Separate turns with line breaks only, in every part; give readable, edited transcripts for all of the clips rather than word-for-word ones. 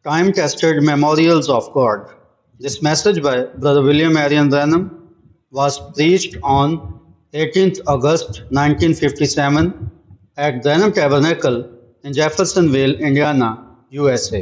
Time-tested memorials of God. This message by Brother William Marion Branham was preached on 18th August 1957 at Branham Tabernacle in Jeffersonville, Indiana, USA.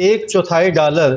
$1/4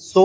100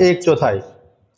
1/4।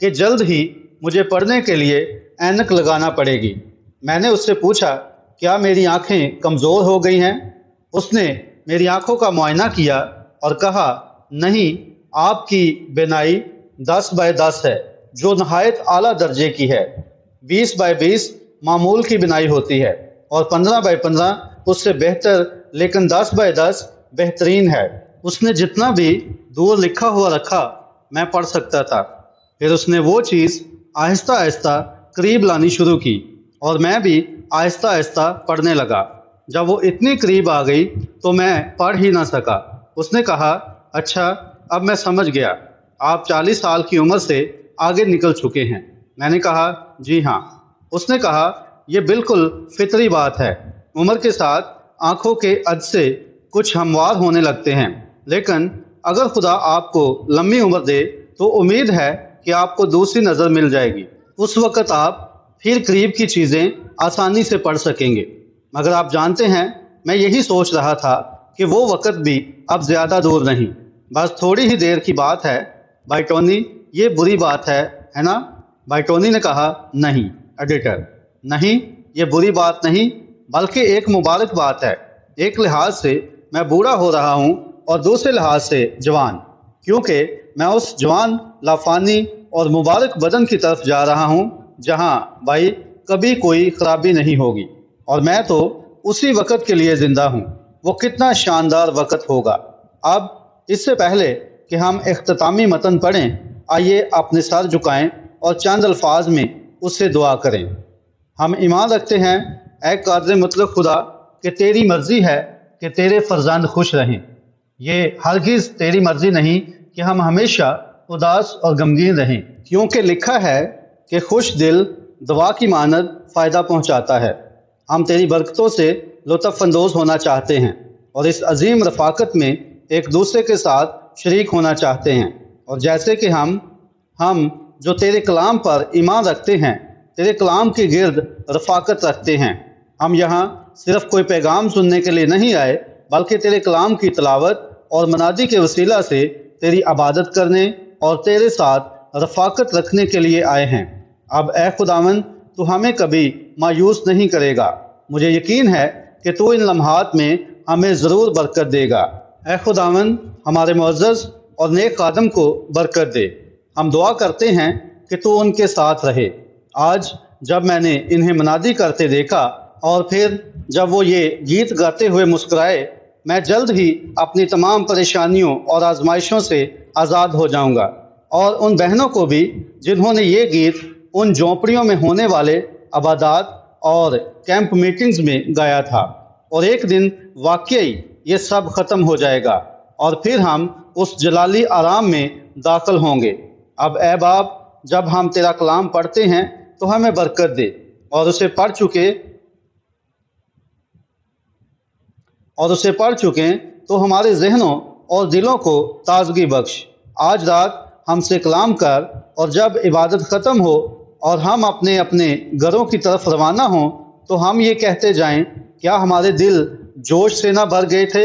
کہ جلد ہی مجھے پڑھنے کے لیے اینک لگانا پڑے گی۔ میں نے اس سے پوچھا کیا میری آنکھیں کمزور ہو گئی ہیں؟ اس نے میری آنکھوں کا معائنہ کیا اور کہا نہیں، آپ کی بینائی 10x10 ہے جو نہایت اعلیٰ درجے کی ہے۔ 20x20 معمول کی بینائی ہوتی ہے اور 15x15 اس سے بہتر، لیکن 10x10 بہترین ہے۔ اس نے جتنا بھی دور لکھا ہوا رکھا میں پڑھ سکتا تھا۔ پھر اس نے وہ چیز آہستہ آہستہ قریب لانی شروع کی اور میں بھی آہستہ آہستہ پڑھنے لگا۔ جب وہ اتنی قریب آ گئی تو میں پڑھ ہی نہ سکا۔ اس نے کہا اچھا اب میں سمجھ گیا، آپ 40 سال کی عمر سے آگے نکل چکے ہیں۔ میں نے کہا جی ہاں۔ اس نے کہا یہ بالکل فطری بات ہے، عمر کے ساتھ آنکھوں کے عدسے کچھ ہموار ہونے لگتے ہیں، لیکن اگر خدا آپ کو لمبی عمر دے تو امید ہے کہ آپ کو دوسری نظر مل جائے گی۔ اس وقت آپ پھر قریب کی چیزیں آسانی سے پڑھ سکیں گے۔ مگر آپ جانتے ہیں میں یہی سوچ رہا تھا کہ وہ وقت بھی اب زیادہ دور نہیں، بس تھوڑی ہی دیر کی بات ہے۔ بھائی ٹونی یہ بری بات ہے نا؟ بھائی ٹونی نے کہا نہیں ایڈیٹر، نہیں یہ بری بات نہیں بلکہ ایک مبارک بات ہے۔ ایک لحاظ سے میں بوڑھا ہو رہا ہوں اور دوسرے لحاظ سے جوان، کیونکہ میں اس جوان لافانی اور مبارک بدن کی طرف جا رہا ہوں جہاں بھائی کبھی کوئی خرابی نہیں ہوگی، اور میں تو اسی وقت کے لیے زندہ ہوں۔ وہ کتنا شاندار وقت ہوگا۔ اب اس سے پہلے کہ ہم اختتامی متن پڑھیں، آئیے اپنے سر جھکائیں اور چند الفاظ میں اس سے دعا کریں۔ ہم ایمان رکھتے ہیں اے قادر مطلق خدا کہ تیری مرضی ہے کہ تیرے فرزند خوش رہیں۔ یہ ہرگز تیری مرضی نہیں کہ ہم ہمیشہ اداس اور غمگین رہیں، کیونکہ لکھا ہے کہ خوش دل دعا کی مانند فائدہ پہنچاتا ہے۔ ہم تیری برکتوں سے لطف اندوز ہونا چاہتے ہیں اور اس عظیم رفاقت میں ایک دوسرے کے ساتھ شریک ہونا چاہتے ہیں، اور جیسے کہ ہم جو تیرے کلام پر ایمان رکھتے ہیں، تیرے کلام کے گرد رفاقت رکھتے ہیں۔ ہم یہاں صرف کوئی پیغام سننے کے لیے نہیں آئے، بلکہ تیرے کلام کی تلاوت اور منادی کے وسیلہ سے تیری عبادت کرنے اور تیرے ساتھ رفاقت رکھنے کے لیے آئے ہیں۔ اب اے خداوند تو ہمیں کبھی مایوس نہیں کرے گا۔ مجھے یقین ہے کہ تو ان لمحات میں ہمیں ضرور برکت دے گا۔ اے خداوند ہمارے معزز اور نیک خادم کو برکت دے۔ ہم دعا کرتے ہیں کہ تو ان کے ساتھ رہے۔ آج جب میں نے انہیں منادی کرتے دیکھا اور پھر جب وہ یہ گیت گاتے ہوئے مسکرائے، میں جلد ہی اپنی تمام پریشانیوں اور آزمائشوں سے آزاد ہو جاؤں گا، اور ان بہنوں کو بھی جنہوں نے یہ گیت ان جھونپڑیوں میں ہونے والے عبادات اور کیمپ میٹنگز میں گایا تھا۔ اور ایک دن واقعی یہ سب ختم ہو جائے گا اور پھر ہم اس جلالی آرام میں داخل ہوں گے۔ اب اے باپ جب ہم تیرا کلام پڑھتے ہیں تو ہمیں برکت دے، اور اسے پڑھ چکے تو ہمارے ذہنوں اور دلوں کو تازگی بخش۔ آج رات ہم سے کلام کر، اور جب عبادت ختم ہو اور ہم اپنے اپنے گھروں کی طرف روانہ ہوں تو ہم یہ کہتے جائیں کیا ہمارے دل جوش سے نہ بھر گئے تھے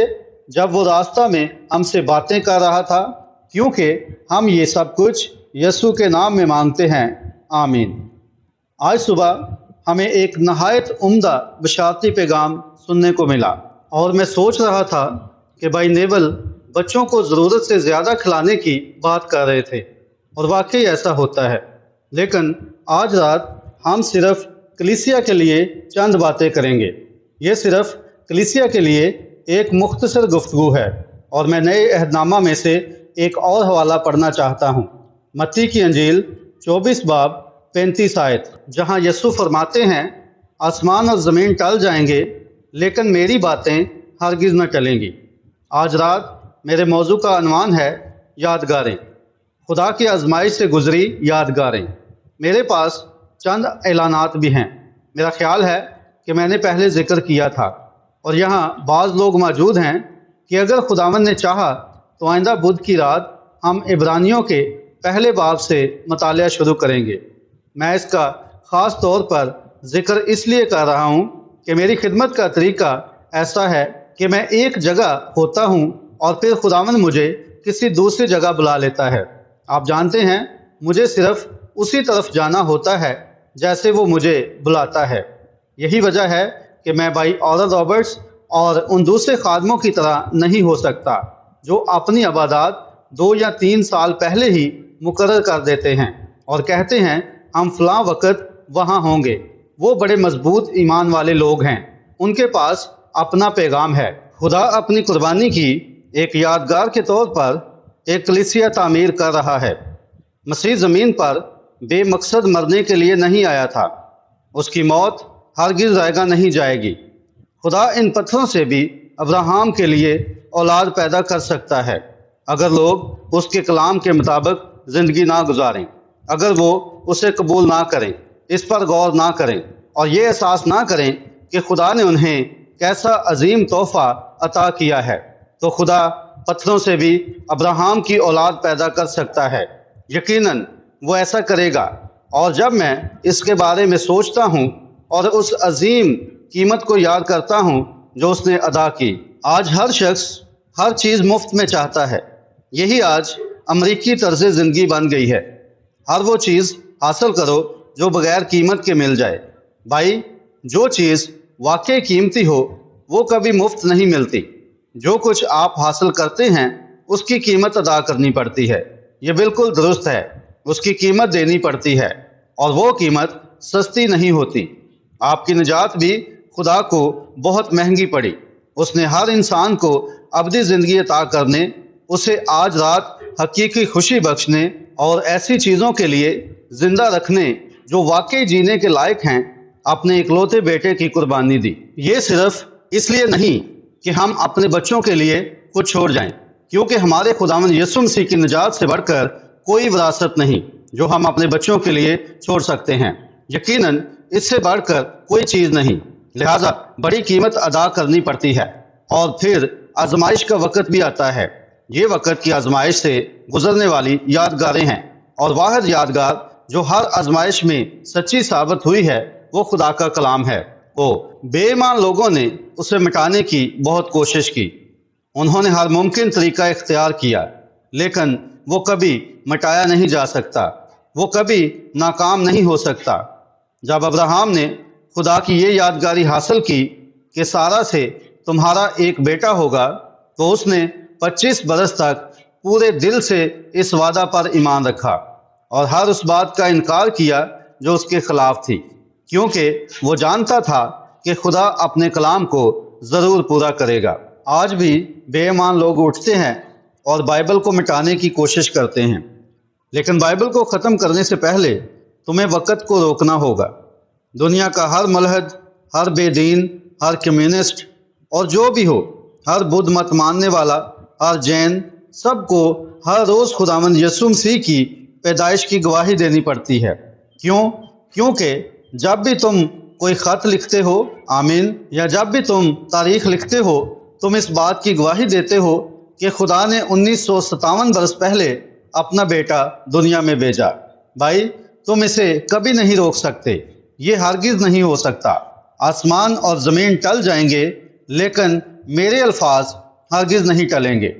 جب وہ راستہ میں ہم سے باتیں کر رہا تھا؟ کیونکہ ہم یہ سب کچھ یسوع کے نام میں مانگتے ہیں، آمین۔ آج صبح ہمیں ایک نہایت عمدہ بشارتی پیغام سننے کو ملا، اور میں سوچ رہا تھا کہ بھائی نیول بچوں کو ضرورت سے زیادہ کھلانے کی بات کر رہے تھے، اور واقعی ایسا ہوتا ہے۔ لیکن آج رات ہم صرف کلیسیا کے لیے چند باتیں کریں گے۔ یہ صرف کلیسیا کے لیے ایک مختصر گفتگو ہے، اور میں نئے عہد نامہ میں سے ایک اور حوالہ پڑھنا چاہتا ہوں، متی کی انجیل 24 باب 35 آیت، جہاں یسوع فرماتے ہیں آسمان اور زمین ٹل جائیں گے لیکن میری باتیں ہرگز نہ ٹلیں گی۔ آج رات میرے موضوع کا عنوان ہے یادگاریں، خدا کی آزمائش سے گزری یادگاریں۔ میرے پاس چند اعلانات بھی ہیں۔ میرا خیال ہے کہ میں نے پہلے ذکر کیا تھا، اور یہاں بعض لوگ موجود ہیں کہ اگر خداوند نے چاہا تو آئندہ بدھ کی رات ہم عبرانیوں کے پہلے باب سے مطالعہ شروع کریں گے۔ میں اس کا خاص طور پر ذکر اس لیے کر رہا ہوں کہ میری خدمت کا طریقہ ایسا ہے کہ میں ایک جگہ ہوتا ہوں اور پھر خداوند مجھے کسی دوسری جگہ بلا لیتا ہے۔ آپ جانتے ہیں مجھے صرف اسی طرف جانا ہوتا ہے جیسے وہ مجھے بلاتا ہے۔ یہی وجہ ہے کہ میں بھائی اورل رابرٹس اور ان دوسرے خادموں کی طرح نہیں ہو سکتا جو اپنی عبادات 2 یا 3 سال پہلے ہی مقرر کر دیتے ہیں اور کہتے ہیں ہم فلاں وقت وہاں ہوں گے۔ وہ بڑے مضبوط ایمان والے لوگ ہیں، ان کے پاس اپنا پیغام ہے۔ خدا اپنی قربانی کی ایک یادگار کے طور پر ایک کلیسیا تعمیر کر رہا ہے۔ مسیح زمین پر بے مقصد مرنے کے لیے نہیں آیا تھا۔ اس کی موت ہرگز ضائع نہیں جائے گی۔ خدا ان پتھروں سے بھی ابراہیم کے لیے اولاد پیدا کر سکتا ہے اگر لوگ اس کے کلام کے مطابق زندگی نہ گزاریں، اگر وہ اسے قبول نہ کریں، اس پر غور نہ کریں اور یہ احساس نہ کریں کہ خدا نے انہیں کیسا عظیم تحفہ عطا کیا ہے، تو خدا پتھروں سے بھی ابراہیم کی اولاد پیدا کر سکتا ہے۔ یقیناً وہ ایسا کرے گا۔ اور جب میں اس کے بارے میں سوچتا ہوں اور اس عظیم قیمت کو یاد کرتا ہوں جو اس نے ادا کی۔ آج ہر شخص ہر چیز مفت میں چاہتا ہے۔ یہی آج امریکی طرز زندگی بن گئی ہے۔ ہر وہ چیز حاصل کرو جو بغیر قیمت کے مل جائے۔ بھائی، جو چیز واقعی قیمتی ہو وہ کبھی مفت نہیں ملتی۔ جو کچھ آپ حاصل کرتے ہیں اس کی قیمت ادا کرنی پڑتی ہے۔ یہ بالکل درست ہے، اس کی قیمت دینی پڑتی ہے اور وہ قیمت سستی نہیں ہوتی۔ آپ کی نجات بھی خدا کو بہت مہنگی پڑی۔ اس نے ہر انسان کو ابدی زندگی عطا کرنے، اسے آج رات حقیقی خوشی بخشنے اور ایسی چیزوں کے لیے زندہ رکھنے جو واقعی جینے کے لائق ہیں، اپنے اکلوتے بیٹے کی قربانی دی۔ یہ صرف اس لیے نہیں کہ ہم اپنے بچوں کے لیے کچھ چھوڑ جائیں، کیونکہ ہمارے خداوند یسوع مسیح کی نجات سے بڑھ کر کوئی وراثت نہیں جو ہم اپنے بچوں کے لیے چھوڑ سکتے ہیں۔ یقیناً اس سے بڑھ کر کوئی چیز نہیں، لہذا بڑی قیمت ادا کرنی پڑتی ہے۔ اور پھر آزمائش کا وقت بھی آتا ہے۔ یہ وقت کی آزمائش سے گزرنے والی یادگاریں ہیں، اور واحد یادگار جو ہر آزمائش میں سچی ثابت ہوئی ہے وہ خدا کا کلام ہے۔ بے ایمان لوگوں نے اسے مٹانے کی بہت کوشش کی۔ انہوں نے ہر ممکن طریقہ اختیار کیا، لیکن وہ کبھی مٹایا نہیں جا سکتا، وہ کبھی ناکام نہیں ہو سکتا۔ جب ابراہیم نے خدا کی یہ یادگاری حاصل کی کہ سارہ سے تمہارا ایک بیٹا ہوگا، تو اس نے 25 برس تک پورے دل سے اس وعدہ پر ایمان رکھا اور ہر اس بات کا انکار کیا جو اس کے خلاف تھی، کیونکہ وہ جانتا تھا کہ خدا اپنے کلام کو ضرور پورا کرے گا۔ آج بھی بے ایمان لوگ اٹھتے ہیں اور بائبل کو مٹانے کی کوشش کرتے ہیں، لیکن بائبل کو ختم کرنے سے پہلے تمہیں وقت کو روکنا ہوگا۔ دنیا کا ہر ملحد، ہر بے دین، ہر کمیونسٹ اور جو بھی ہو، ہر بدھ مت ماننے والا، ہر جین، سب کو ہر روز خداوند یسوع مسیح کی پیدائش کی گواہی دینی پڑتی ہے۔ کیونکہ جب بھی تم کوئی خط لکھتے ہو، آمین، یا جب بھی تم تاریخ لکھتے ہو، تم اس بات کی گواہی دیتے ہو کہ خدا نے 1957 برس پہلے اپنا بیٹا دنیا میں بھیجا۔ بھائی، تم اسے کبھی نہیں روک سکتے، یہ ہرگز نہیں ہو سکتا۔ آسمان اور زمین ٹل جائیں گے لیکن میرے الفاظ ہرگز نہیں ٹلیں گے۔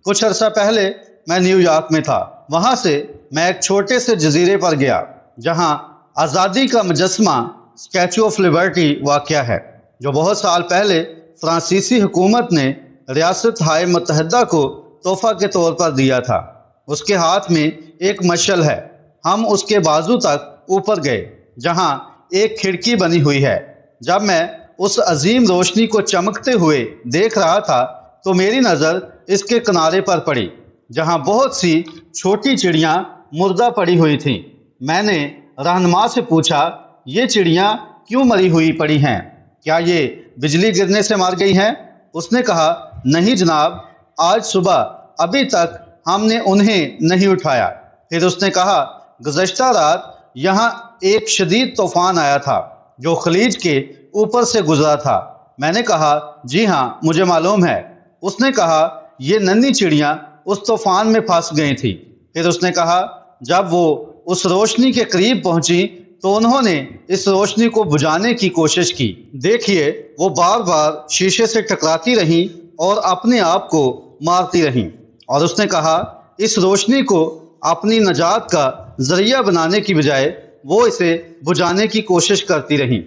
کچھ عرصہ پہلے میں نیو یارک میں تھا۔ وہاں سے میں ایک چھوٹے سے جزیرے پر گیا جہاں آزادی کا مجسمہ اسٹیچو آف لبرٹی واقع ہے، جو بہت سال پہلے فرانسیسی حکومت نے ریاست ہائے متحدہ کو تحفہ کے طور پر دیا تھا۔ اس کے ہاتھ میں ایک مشعل ہے۔ ہم اس کے بازو تک اوپر گئے جہاں ایک کھڑکی بنی ہوئی ہے۔ جب میں اس عظیم روشنی کو چمکتے ہوئے دیکھ رہا تھا تو میری نظر اس کے کنارے پر پڑی جہاں بہت سی چھوٹی چڑیاں مردہ پڑی ہوئی تھیں۔ میں نے رہنما سے پوچھا، یہ چڑیاں کیوں مری ہوئی پڑی ہیں؟ کیا یہ بجلی گرنے سے مر گئی ہیں؟ اس نے کہا، نہیں جناب، آج صبح ابھی تک ہم نے انہیں نہیں اٹھایا۔ پھر اس نے کہا، گزشتہ رات یہاں ایک شدید طوفان آیا تھا جو خلیج کے اوپر سے گزرا تھا۔ میں نے کہا، جی ہاں، مجھے معلوم ہے۔ اس نے کہا، یہ ننھی چڑیاں اس طوفان میں پھنس گئی تھی۔ پھر اس نے کہا، جب وہ اس روشنی کے قریب پہنچی تو انہوں نے اس روشنی کو بجھانے کی کوشش کی۔ دیکھیے، وہ بار بار شیشے سے ٹکراتی رہیں اور اپنے آپ کو مارتی رہیں۔ اور اس نے کہا، اس روشنی کو اپنی نجات کا ذریعہ بنانے کی بجائے وہ اسے بجھانے کی کوشش کرتی رہیں۔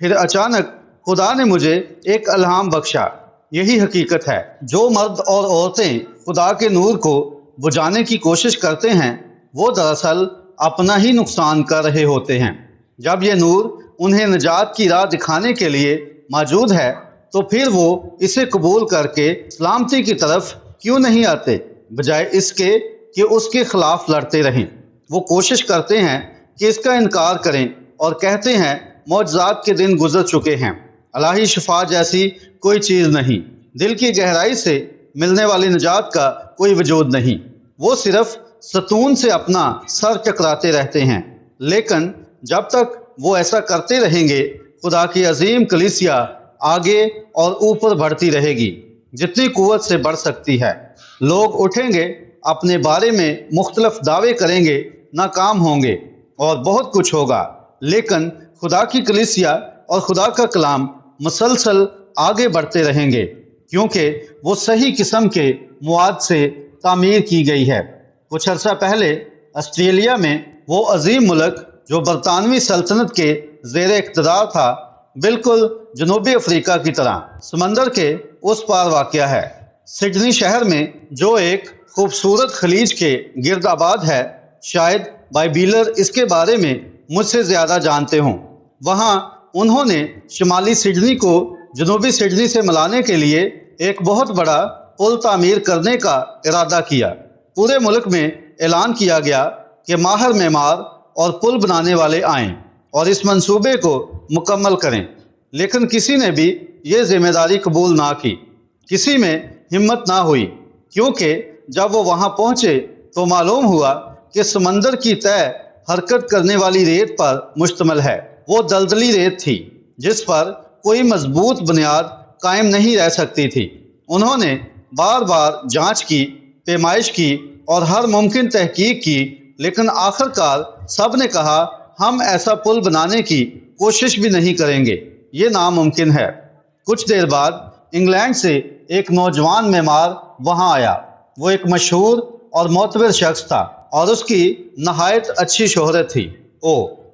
پھر اچانک خدا نے مجھے ایک الہام بخشا۔ یہی حقیقت ہے، جو مرد اور عورتیں خدا کے نور کو بجھانے کی کوشش کرتے ہیں وہ دراصل اپنا ہی نقصان کر رہے ہوتے ہیں۔ جب یہ نور انہیں نجات کی راہ دکھانے کے لیے موجود ہے تو پھر وہ اسے قبول کر کے سلامتی کی طرف کیوں نہیں آتے، بجائے اس کے کہ اس کے خلاف لڑتے رہیں۔ وہ کوشش کرتے ہیں کہ اس کا انکار کریں اور کہتے ہیں معجزات کے دن گزر چکے ہیں، الہی شفا جیسی کوئی چیز نہیں، دل کی گہرائی سے ملنے والی نجات کا کوئی وجود نہیں۔ وہ صرف ستون سے اپنا سر چکراتے رہتے ہیں، لیکن جب تک وہ ایسا کرتے رہیں گے خدا کی عظیم کلیسیا آگے اور اوپر بڑھتی رہے گی جتنی قوت سے بڑھ سکتی ہے۔ لوگ اٹھیں گے، اپنے بارے میں مختلف دعوے کریں گے، ناکام ہوں گے اور بہت کچھ ہوگا، لیکن خدا کی کلیسیا اور خدا کا کلام مسلسل آگے بڑھتے رہیں گے کیونکہ وہ صحیح قسم کے مواد سے تعمیر کی گئی ہے۔ کچھ عرصہ پہلے آسٹریلیا میں وہ عظیم ملک جو برطانوی سلطنت کے زیر اقتدار تھا، بالکل جنوبی افریقہ کی طرح سمندر کے اس پار واقع ہے۔ سڈنی شہر میں جو ایک خوبصورت خلیج کے گرد آباد ہے، شاید بائبیلر اس کے بارے میں مجھ سے زیادہ جانتے ہوں۔ وہاں انہوں نے شمالی سڈنی کو جنوبی سڈنی سے ملانے کے لیے ایک بہت بڑا پل تعمیر کرنے کا ارادہ کیا۔ پورے ملک میں اعلان کیا گیا کہ ماہر معمار اور پل بنانے والے آئیں اور اس منصوبے کو مکمل کریں، لیکن کسی نے بھی یہ ذمہ داری قبول نہ کی۔ کسی میں ہمت نہ ہوئی، کیونکہ جب وہ وہاں پہنچے تو معلوم ہوا کہ سمندر کی طے حرکت کرنے والی ریت پر مشتمل ہے۔ وہ دلدلی ریت تھی جس پر کوئی مضبوط بنیاد قائم نہیں رہ سکتی تھی۔ انہوں نے بار بار جانچ کی، پیمائش کی اور ہر ممکن تحقیق کی، لیکن آخر کار سب نے کہا ہم ایسا پل بنانے کی کوشش بھی نہیں کریں گے، یہ ناممکن ہے۔ کچھ دیر بعد انگلینڈ سے ایک نوجوان معمار وہاں آیا۔ وہ ایک مشہور اور معتبر شخص تھا اور اس کی نہایت اچھی شہرت تھی۔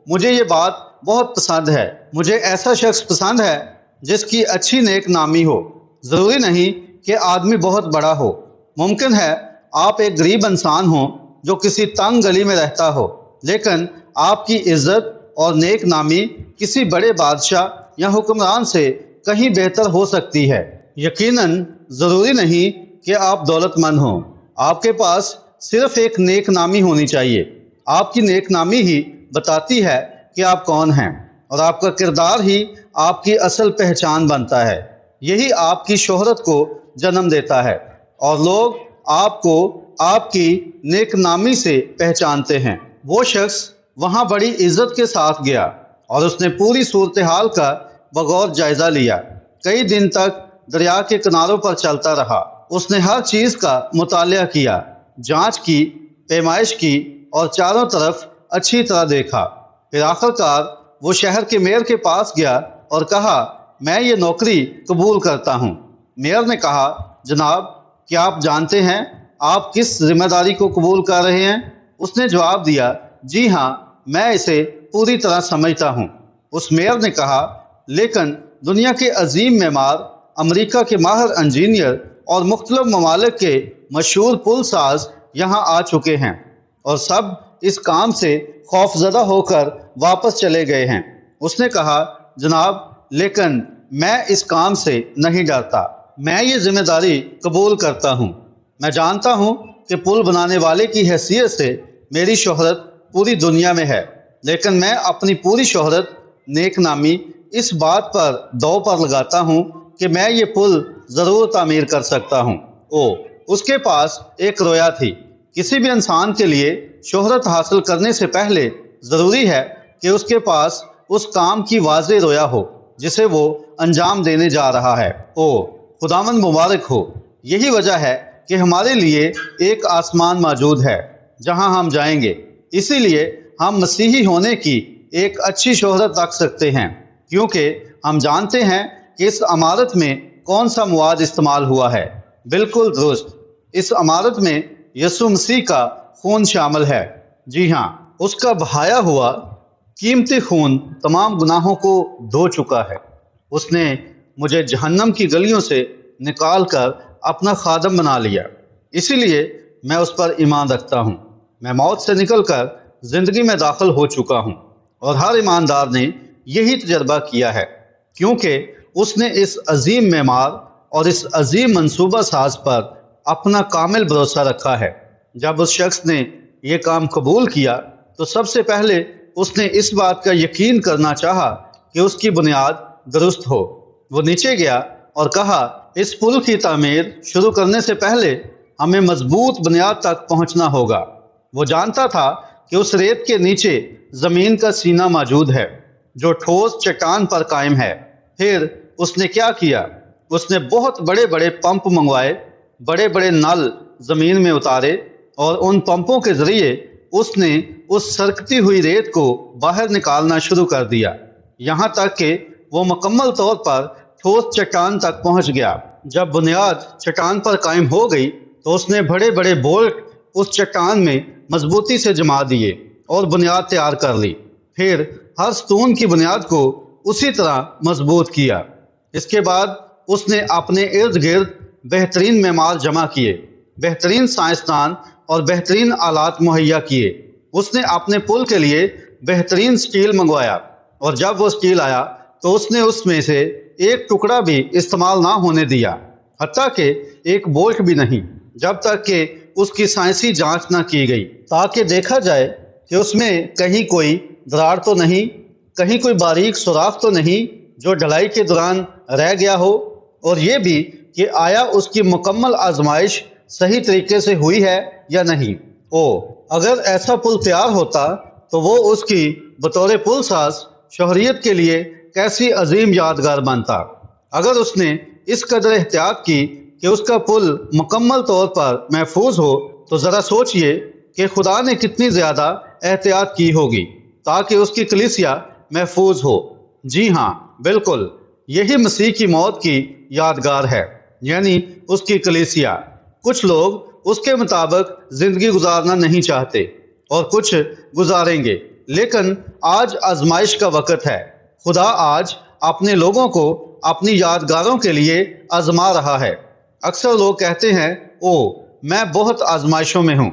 مجھے یہ بات بہت پسند ہے۔ مجھے ایسا شخص پسند ہے جس کی اچھی نیک نامی ہو۔ ضروری نہیں کہ آدمی بہت بڑا ہو، ممکن ہے آپ ایک غریب انسان ہوں جو کسی تنگ گلی میں رہتا ہو، لیکن آپ کی عزت اور نیک نامی کسی بڑے بادشاہ یا حکمران سے کہیں بہتر ہو سکتی ہے۔ یقیناً ضروری نہیں کہ آپ دولت مند ہوں، آپ کے پاس صرف ایک نیک نامی ہونی چاہیے۔ آپ کی نیک نامی ہی بتاتی ہے کہ آپ کون ہیں، اور آپ کا کردار ہی آپ کی اصل پہچان بنتا ہے۔ یہی آپ کی شہرت کو جنم دیتا ہے اور لوگ آپ کو آپ کی نیک نامی سے پہچانتے ہیں۔ وہ شخص وہاں بڑی عزت کے ساتھ گیا اور اس نے پوری صورتحال کا بغور جائزہ لیا۔ کئی دن تک دریا کے کناروں پر چلتا رہا۔ اس نے ہر چیز کا مطالعہ کیا، جانچ کی، پیمائش کی اور چاروں طرف اچھی طرح دیکھا۔ پھر آخر کار وہ شہر کے میئر کے پاس گیا اور کہا میں یہ نوکری قبول کرتا ہوں۔ میئر نے کہا جناب کیا آپ جانتے ہیں آپ کس ذمہ داری کو قبول کر رہے ہیں؟ اس نے جواب دیا جی ہاں میں اسے پوری طرح سمجھتا ہوں۔ اس میئر نے کہا لیکن دنیا کے عظیم معمار، امریکہ کے ماہر انجینئر اور مختلف ممالک کے مشہور پل ساز یہاں آ چکے ہیں اور سب اس کام سے خوف زدہ ہو کر واپس چلے گئے ہیں۔ اس نے کہا جناب لیکن میں اس کام سے نہیں ڈرتا، میں یہ ذمہ داری قبول کرتا ہوں۔ میں جانتا ہوں کہ پل بنانے والے کی حیثیت سے میری شہرت پوری دنیا میں ہے، لیکن میں اپنی پوری شہرت، نیک نامی اس بات پر دو پر لگاتا ہوں کہ میں یہ پل ضرور تعمیر کر سکتا ہوں۔ اس کے پاس ایک رویا تھی۔ کسی بھی انسان کے لیے شہرت حاصل کرنے سے پہلے ضروری ہے کہ اس کے پاس اس کام کی واضح رویا ہو جسے وہ انجام دینے جا رہا ہے۔ خداوند مبارک ہو۔ یہی وجہ ہے کہ ہمارے لیے ایک آسمان موجود ہے جہاں ہم جائیں گے۔ اسی لیے ہم مسیحی ہونے کی ایک اچھی شہرت رکھ سکتے ہیں کیونکہ ہم جانتے ہیں کہ اس عمارت میں کون سا مواد استعمال ہوا ہے۔ بالکل درست، اس عمارت میں یسوع مسیح کا خون شامل ہے۔ جی ہاں، اس کا بہایا ہوا قیمتی خون تمام گناہوں کو دھو چکا ہے۔ اس نے مجھے جہنم کی گلیوں سے نکال کر اپنا خادم بنا لیا، اسی لیے میں اس پر ایمان رکھتا ہوں۔ میں موت سے نکل کر زندگی میں داخل ہو چکا ہوں، اور ہر ایماندار نے یہی تجربہ کیا ہے، کیونکہ اس نے اس عظیم معمار اور اس عظیم منصوبہ ساز پر اپنا کامل بھروسہ رکھا ہے۔ جب اس شخص نے یہ کام قبول کیا تو سب سے پہلے اس نے اس بات کا یقین کرنا چاہا کہ اس کی بنیاد درست ہو۔ وہ نیچے گیا اور کہا، اس پل کی تعمیر شروع کرنے سے پہلے ہمیں مضبوط بنیاد تک پہنچنا ہوگا۔ وہ جانتا تھا کہ اس ریت کے نیچے زمین کا سینہ موجود ہے جو ٹھوس چٹان پر قائم ہے۔ پھر اس نے کیا کیا؟ اس نے بہت بڑے بڑے پمپ منگوائے، بڑے بڑے نل زمین میں اتارے، اور ان پمپوں کے ذریعے اس نے اس سرکتی ہوئی ریت کو باہر نکالنا شروع کر دیا، یہاں تک کہ وہ مکمل طور پر ٹھوس چٹان تک پہنچ گیا۔ جب بنیاد چٹان پر قائم ہو گئی تو اس نے بڑے بڑے بولٹ اس چٹان میں مضبوطی سے جما دیے اور بنیاد تیار کر لی۔ پھر ہر ستون کی بنیاد کو اسی طرح مضبوط کیا۔ اس کے بعد اس نے اپنے ارد گرد بہترین معمار جمع کیے، بہترین سائنسدان اور بہترین آلات مہیا کیے۔ اس نے اپنے پل کے لیے بہترین سٹیل منگوایا، اور جب وہ سٹیل آیا تو اس نے اس میں سے ایک ٹکڑا بھی استعمال نہ ہونے دیا، حتیٰ کہ ایک بولٹ بھی نہیں، جب تک کہ اس کی سائنسی جانچ نہ کی گئی، تاکہ دیکھا جائے کہ اس میں کہیں کوئی دراڑ تو نہیں، کہیں کوئی باریک سوراخ تو نہیں جو ڈھلائی کے دوران رہ گیا ہو، اور یہ بھی کہ آیا اس کی مکمل آزمائش صحیح طریقے سے ہوئی ہے یا نہیں۔ اگر ایسا پل تیار ہوتا تو وہ اس کی بطور پل ساز شہریت کے لیے کیسی عظیم یادگار بنتا۔ اگر اس نے اس قدر احتیاط کی کہ اس کا پل مکمل طور پر محفوظ ہو تو ذرا سوچئے کہ خدا نے کتنی زیادہ احتیاط کی ہوگی تاکہ اس کی کلیسیا محفوظ ہو۔ جی ہاں، بالکل، یہی مسیح کی موت کی یادگار ہے، یعنی اس کی کلیسیا۔ کچھ لوگ اس کے مطابق زندگی گزارنا نہیں چاہتے اور کچھ گزاریں گے، لیکن آج آزمائش کا وقت ہے۔ خدا آج اپنے لوگوں کو اپنی یادگاروں کے لیے آزما رہا ہے۔ اکثر لوگ کہتے ہیں، میں بہت آزمائشوں میں ہوں۔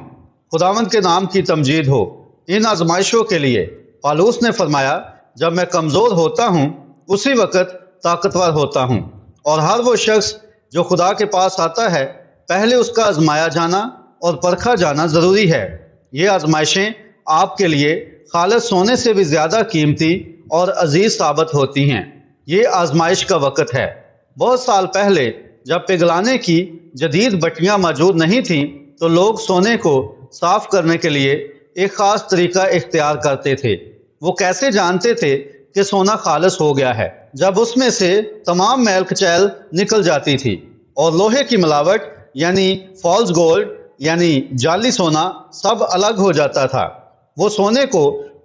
خداوند کے نام کی تمجید ہو۔ ان آزمائشوں کے لیے پالوس نے فرمایا، جب میں کمزور ہوتا ہوں اسی وقت طاقتور ہوتا ہوں۔ اور ہر وہ شخص جو خدا کے پاس آتا ہے پہلے اس کا آزمایا جانا اور پرکھا جانا ضروری ہے۔ یہ آزمائشیں آپ کے لیے خالص سونے سے بھی زیادہ قیمتی اور عزیز ثابت ہوتی ہیں۔ یہ آزمائش کا وقت ہے۔ بہت سال پہلے جب پگھلانے کی جدید بٹیاں موجود نہیں تھیں تو لوگ سونے کو صاف کرنے کے لیے ایک خاص طریقہ اختیار کرتے تھے۔ وہ کیسے جانتے تھے کہ سونا خالص ہو گیا ہے؟ جب اس میں سے تمام میل کچیل نکل جاتی تھی اور لوہے کی ملاوٹ یعنی فالس گولڈ یعنی جعلی سونا سب الگ ہو جاتا تھا۔ وہ سونے کو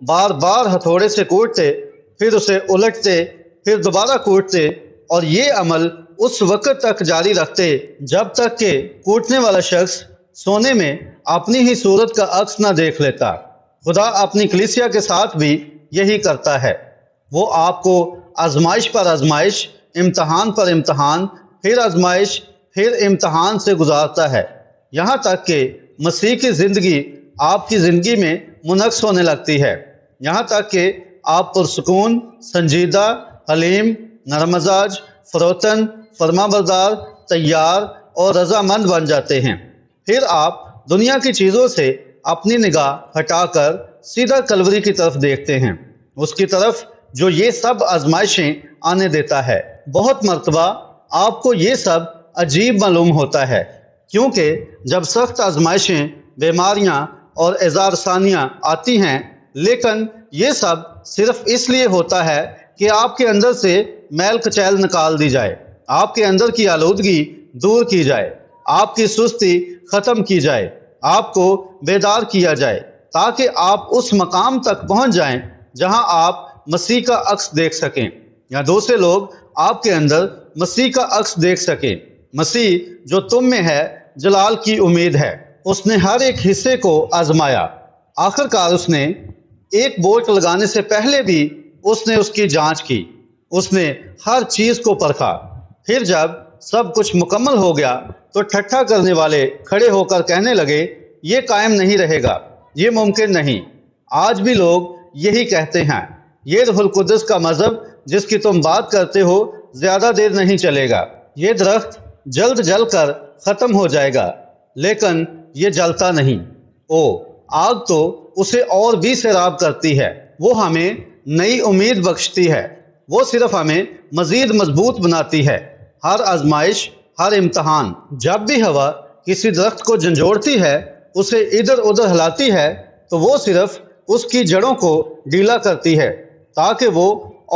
بار بار ہتھوڑے سے کوٹتے، پھر اسے الٹتے، پھر دوبارہ کوٹتے، اور یہ عمل اس وقت تک جاری رکھتے جب تک کہ کوٹنے والا شخص سونے میں اپنی ہی صورت کا عکس نہ دیکھ لیتا۔ خدا اپنی کلیسیا کے ساتھ بھی یہی کرتا ہے۔ وہ آپ کو آزمائش پر آزمائش، امتحان پر امتحان، پھر آزمائش، پھر امتحان سے گزارتا ہے، یہاں تک کہ مسیح کی زندگی آپ کی زندگی میں منعکس ہونے لگتی ہے، یہاں تک کہ آپ پرسکون، سنجیدہ، حلیم، نرم مزاج، فروتن، فرما بردار، تیار اور رضامند بن جاتے ہیں۔ پھر آپ دنیا کی چیزوں سے اپنی نگاہ ہٹا کر سیدھا کلوری کی طرف دیکھتے ہیں، اس کی طرف جو یہ سب آزمائشیں آنے دیتا ہے۔ بہت مرتبہ آپ کو یہ سب عجیب معلوم ہوتا ہے، کیونکہ جب سخت آزمائشیں، بیماریاں اور اعزار ثانیاں آتی ہیں، لیکن یہ سب صرف اس لیے ہوتا ہے کہ آپ کے اندر سے میل کچیل نکال دی جائے، آپ کے اندر کی آلودگی دور کی جائے، آپ کی سستی ختم کی جائے، آپ کو بیدار کیا جائے، تاکہ آپ اس مقام تک پہنچ جائیں جہاں آپ مسیح کا عکس دیکھ سکیں، یا دوسرے لوگ آپ کے اندر مسیح کا عکس دیکھ سکیں۔ مسیح جو تم میں ہے جلال کی امید ہے۔ اس نے ہر ایک حصے کو آزمایا۔ آخر کار اس نے ایک بوٹ لگانے سے پہلے بھی اس نے اس کی جانچ کی۔ اس نے ہر چیز کو پرکھا۔ پھر جب سب کچھ مکمل ہو گیا تو ٹھٹھا کرنے والے کھڑے ہو کر کہنے لگے، یہ قائم نہیں رہے گا، یہ ممکن نہیں۔ آج بھی لوگ یہی کہتے ہیں، یہ روح القدس کا مذہب جس کی تم بات کرتے ہو زیادہ دیر نہیں چلے گا، یہ درخت جلد جل کر ختم ہو جائے گا، لیکن یہ جلتا نہیں۔ آگ تو اسے اور بھی سیراب کرتی ہے، وہ ہمیں نئی امید بخشتی ہے، وہ صرف ہمیں مزید مضبوط بناتی ہے۔ ہر آزمائش، ہر امتحان، جب بھی ہوا کسی درخت کو جھنجھوڑتی ہے، اسے ادھر ادھر ہلاتی ہے، تو وہ صرف اس کی جڑوں کو ڈھیلا کرتی ہے تاکہ وہ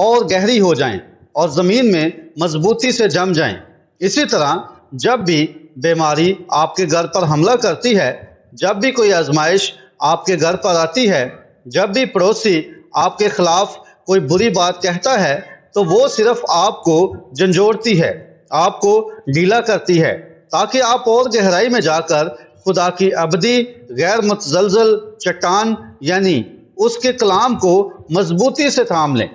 اور گہری ہو جائیں اور زمین میں مضبوطی سے جم جائیں۔ اسی طرح جب بھی بیماری آپ کے گھر پر حملہ کرتی ہے، جب بھی کوئی آزمائش آپ کے گھر پر آتی ہے، جب بھی پڑوسی آپ کے خلاف کوئی بری بات کہتا ہے، تو وہ صرف آپ کو جھنجھوڑتی ہے، آپ کو ڈھیلا کرتی ہے تاکہ آپ اور گہرائی میں جا کر خدا کی ابدی غیر متزلزل چٹان یعنی اس کے کلام کو مضبوطی سے تھام لیں۔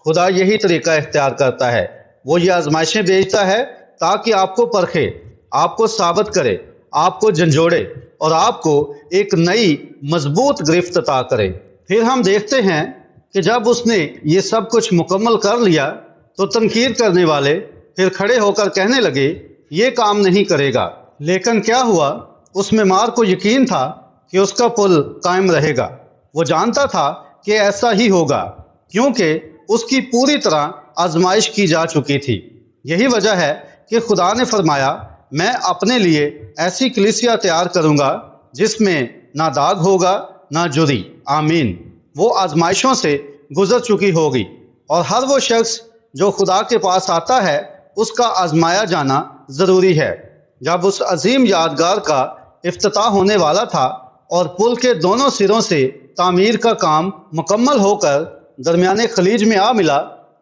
خدا یہی طریقہ اختیار کرتا ہے، وہ یہ آزمائشیں بھیجتا ہے تاکہ آپ کو پرکھے، آپ کو ثابت کرے، آپ کو جھنجھوڑے اور آپ کو ایک نئی مضبوط گرفت عطا کرے۔ پھر ہم دیکھتے ہیں کہ جب اس نے یہ سب کچھ مکمل کر لیا تو تنقید کرنے والے پھر کھڑے ہو کر کہنے لگے، یہ کام نہیں کرے گا۔ لیکن کیا ہوا؟ اس معمار کو یقین تھا کہ اس کا پل قائم رہے گا۔ وہ جانتا تھا کہ ایسا ہی ہوگا کیونکہ اس کی پوری طرح آزمائش کی جا چکی تھی۔ یہی وجہ ہے کہ خدا نے فرمایا، میں اپنے لیے ایسی کلیسیا تیار کروں گا جس میں نہ داغ ہوگا نہ جری۔ آمین۔ وہ آزمائشوں سے گزر چکی ہوگی، اور ہر وہ شخص جو خدا کے پاس آتا ہے اس کا آزمایا جانا ضروری ہے۔ جب اس عظیم یادگار کا افتتاح ہونے والا تھا اور پل کے دونوں سروں سے تعمیر کا کام مکمل ہو کر درمیانے خلیج میں آ ملا،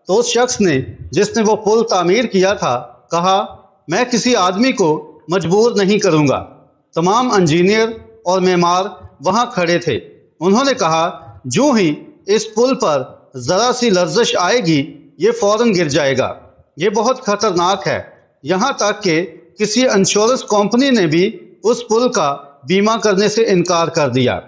تو اس شخص نے جس نے وہ پل تعمیر کیا تھا کہا، میں کسی آدمی کو مجبور نہیں کروں گا۔ تمام انجینئر اور معمار وہاں کھڑے تھے۔ انہوں نے کہا، جو ہی اس پل پر ذرا سی لرزش آئے گی یہ فوراً گر جائے گا، یہ بہت خطرناک ہے۔ یہاں تک کہ کسی انشورنس کمپنی نے بھی اس پل کا بیمہ کرنے سے انکار کر دیا،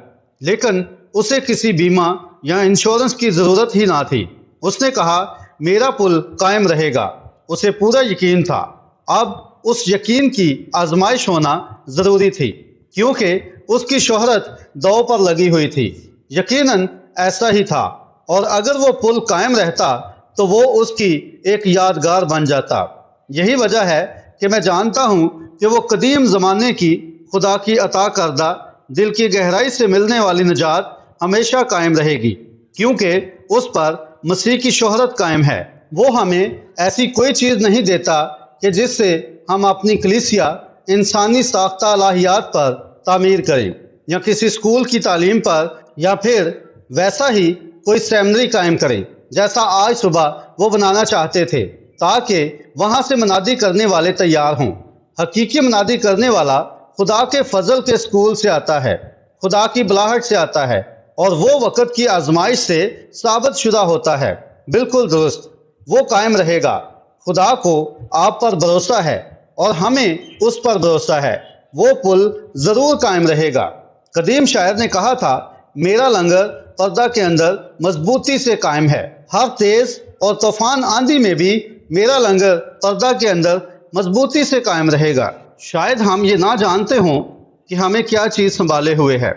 لیکن اسے کسی بیمہ یا انشورنس کی ضرورت ہی نہ تھی۔ اس نے کہا، میرا پل قائم رہے گا۔ اسے پورا یقین تھا۔ اب اس یقین کی آزمائش ہونا ضروری تھی کیونکہ اس کی شہرت دو پر لگی ہوئی تھی۔ یقیناً ایسا ہی تھا، اور اگر وہ پل قائم رہتا تو وہ اس کی ایک یادگار بن جاتا۔ یہی وجہ ہے کہ میں جانتا ہوں کہ وہ قدیم زمانے کی خدا کی عطا کردہ دل کی گہرائی سے ملنے والی نجات ہمیشہ قائم رہے گی، کیونکہ اس پر مسیح کی شہرت قائم ہے۔ وہ ہمیں ایسی کوئی چیز نہیں دیتا کہ جس سے ہم اپنی کلیسیا انسانی ساختہ الہیات پر تعمیر کریں، یا کسی اسکول کی تعلیم پر، یا پھر ویسا ہی کوئی سیمنری قائم کریں جیسا آج صبح وہ بنانا چاہتے تھے تاکہ وہاں سے منادی کرنے والے تیار ہوں۔ حقیقی منادی کرنے والا خدا کے فضل کے اسکول سے آتا ہے، خدا کی بلاہٹ سے آتا ہے، اور وہ وقت کی آزمائش سے ثابت شدہ ہوتا ہے۔ بالکل درست، وہ قائم رہے گا۔ خدا کو آپ پر بھروسہ ہے اور ہمیں اس پر بھروسہ ہے، وہ پل ضرور قائم رہے گا۔ قدیم شاعر نے کہا تھا، میرا لنگر پردہ کے اندر مضبوطی سے قائم ہے۔ ہر تیز اور طوفان آندھی میں بھی میرا لنگر پردہ کے اندر مضبوطی سے قائم رہے گا۔ شاید ہم یہ نہ جانتے ہوں کہ ہمیں کیا چیز سنبھالے ہوئے ہے،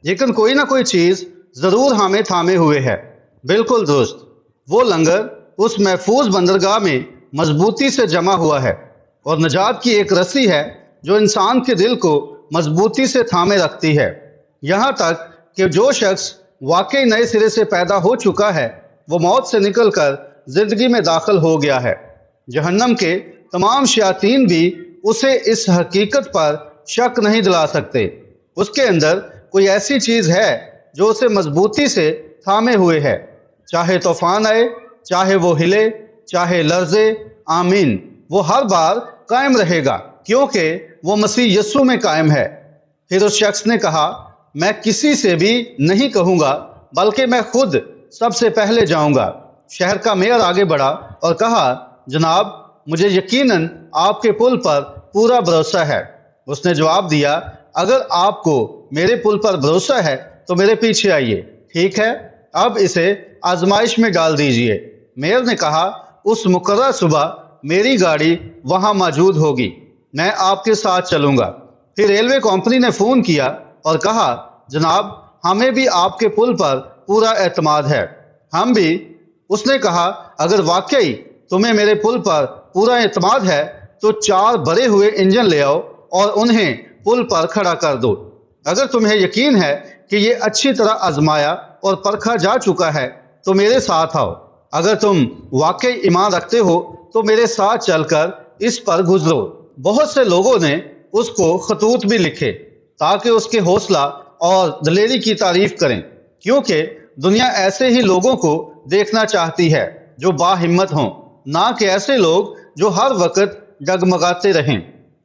لیکن کوئی نہ کوئی چیز ضرور ہمیں تھامے ہوئے ہے۔ بالکل درست، وہ لنگر اس محفوظ بندرگاہ میں مضبوطی سے جمع ہوا ہے، اور نجات کی ایک رسی ہے جو انسان کے دل کو مضبوطی سے تھامے رکھتی ہے، یہاں تک کہ جو شخص واقعی نئے سرے سے پیدا ہو چکا ہے وہ موت سے نکل کر زندگی میں داخل ہو گیا ہے۔ جہنم کے تمام شیاطین بھی اسے اس حقیقت پر شک نہیں دلا سکتے۔ اس کے اندر کوئی ایسی چیز ہے جو اسے مضبوطی سے تھامے ہوئے ہے، چاہے طوفان آئے، چاہے وہ ہلے، چاہے لرزے۔ آمین۔ وہ ہر بار قائم رہے گا کیونکہ وہ مسیح یسوع میں قائم ہے۔ پھر اس شخص نے کہا میں کسی سے بھی نہیں کہوں گا بلکہ میں خود سب سے پہلے جاؤں گا۔ شہر کا میئر آگے بڑھا اور کہا جناب مجھے یقیناً آپ کے پل پر پورا بھروسہ ہے۔ اس نے جواب دیا اگر آپ کو میرے پل پر بھروسہ ہے تو میرے پیچھے آئیے، ٹھیک ہے اب اسے آزمائش میں ڈال دیجئے۔ میئر نے کہا اس مقررہ صبح میری گاڑی وہاں موجود ہوگی، میں آپ کے ساتھ چلوں گا۔ پھر ریلوے کمپنی نے فون کیا اور کہا جناب ہمیں بھی آپ کے پل پر پورا اعتماد ہے، ہم بھی۔ اس نے کہا اگر واقعی تمہیں میرے پل پر پورا اعتماد ہے تو 4 بھرے ہوئے انجن لے آؤ اور انہیں پل پر کھڑا کر دو۔ اگر تمہیں یقین ہے کہ یہ اچھی طرح آزمایا اور پرکھا جا چکا ہے تو میرے ساتھ آؤ۔ اگر تم واقعی ایمان رکھتے ہو تو میرے ساتھ چل کر اس پر گزرو۔ بہت سے لوگوں نے اس کو خطوط بھی لکھے تاکہ اس کے حوصلہ اور دلیری کی تعریف کریں، کیونکہ دنیا ایسے ہی لوگوں کو دیکھنا چاہتی ہے جو باہمت ہوں، نہ کہ ایسے لوگ جو ہر وقت ڈگمگاتے رہیں۔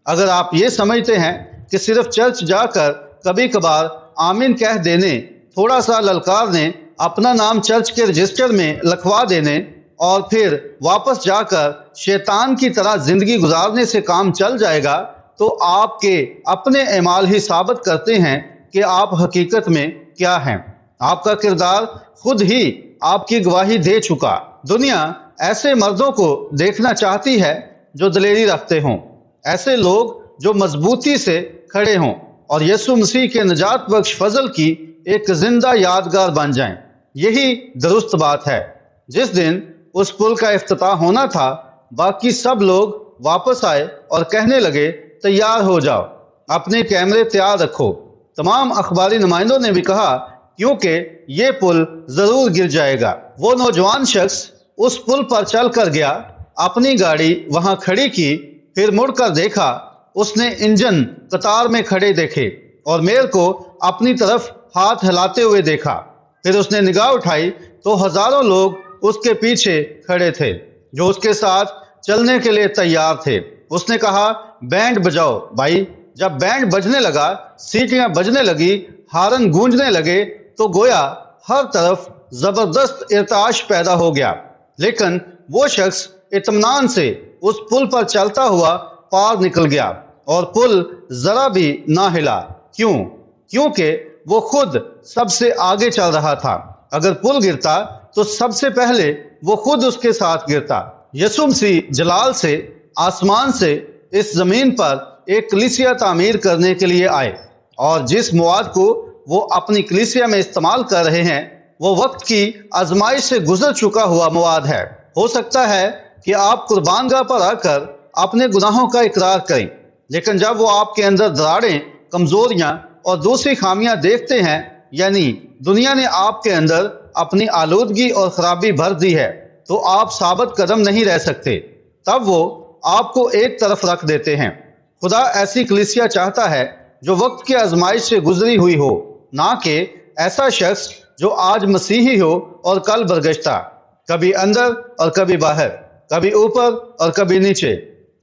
اگر آپ یہ سمجھتے ہیں کہ صرف چرچ جا کر کبھی کبھار آمین کہہ دینے، تھوڑا سا للکارنے، اپنا نام چرچ کے رجسٹر میں لکھوا دینے اور پھر واپس جا کر شیطان کی طرح زندگی گزارنے سے کام چل جائے گا تو آپ کے اپنے اعمال ہی ثابت کرتے ہیں کہ آپ حقیقت میں کیا ہیں۔ آپ کا کردار خود ہی آپ کی گواہی دے چکا۔ دنیا ایسے مردوں کو دیکھنا چاہتی ہے جو دلیری رکھتے ہوں، ایسے لوگ جو مضبوطی سے کھڑے ہوں اور یسوع مسیح کے نجات بخش فضل کی ایک زندہ یادگار بن جائیں۔ یہی درست بات ہے۔ جس دن اس پل کا افتتاح ہونا تھا باقی سب لوگ واپس آئے اور کہنے لگے تیار ہو جاؤ، اپنے کیمرے تیار رکھو۔ تمام اخباری نمائندوں نے بھی کہا کیونکہ یہ پل ضرور گر جائے گا۔ وہ نوجوان شخص اس پل پر چل کر گیا، اپنی گاڑی وہاں کھڑی کی، پھر مڑ کر دیکھا، اس نے انجن قطار میں کھڑے دیکھے اور میئر کو اپنی طرف ہاتھ ہلاتے ہوئے دیکھا۔ پھر اس نے نگاہ اٹھائی تو ہزاروں لوگ اس کے پیچھے کھڑے تھے جو اس کے ساتھ چلنے کے لیے تیار تھے۔ اس نے کہا بینڈ بجاؤ بھائی۔ جب بینڈ بجنے لگا، سیٹیاں بجنے لگی، ہارن گونجنے لگے تو گویا ہر طرف زبردست ارتعاش پیدا ہو گیا۔ لیکن وہ شخص اطمینان سے اس پل پر چلتا ہوا پار نکل گیا اور پل ذرا بھی نہ ہلا۔ کیونکہ وہ خود سب سے آگے چل رہا تھا۔ اگر پل گرتا تو سب سے پہلے وہ خود اس کے ساتھ گرتا۔ یسوع مسیح جلال سے آسمان سے اس زمین پر ایک کلیسیا تعمیر کرنے کے لیے آئے، اور جس مواد کو وہ اپنی کلیسیا میں استعمال کر رہے ہیں وہ وقت کی آزمائش سے گزر چکا ہوا مواد ہے۔ ہو سکتا ہے کہ آپ قربان گاہ پر آ کر اپنے گناہوں کا اقرار کریں، لیکن جب وہ آپ کے اندر دراڑیں، کمزوریاں اور دوسری خامیاں دیکھتے ہیں، یعنی دنیا نے آپ کے اندر اپنی آلودگی اور خرابی بھر دی ہے، تو آپ ثابت قدم نہیں رہ سکتے۔ تب وہ آپ کو ایک طرف رکھ دیتے ہیں۔ خدا ایسی کلیسیا چاہتا ہے جو وقت کی آزمائش سے گزری ہوئی ہو، نہ کہ ایسا شخص جو آج مسیحی ہو اور کل برگشتہ، کبھی اندر اور کبھی باہر، کبھی اوپر اور کبھی نیچے۔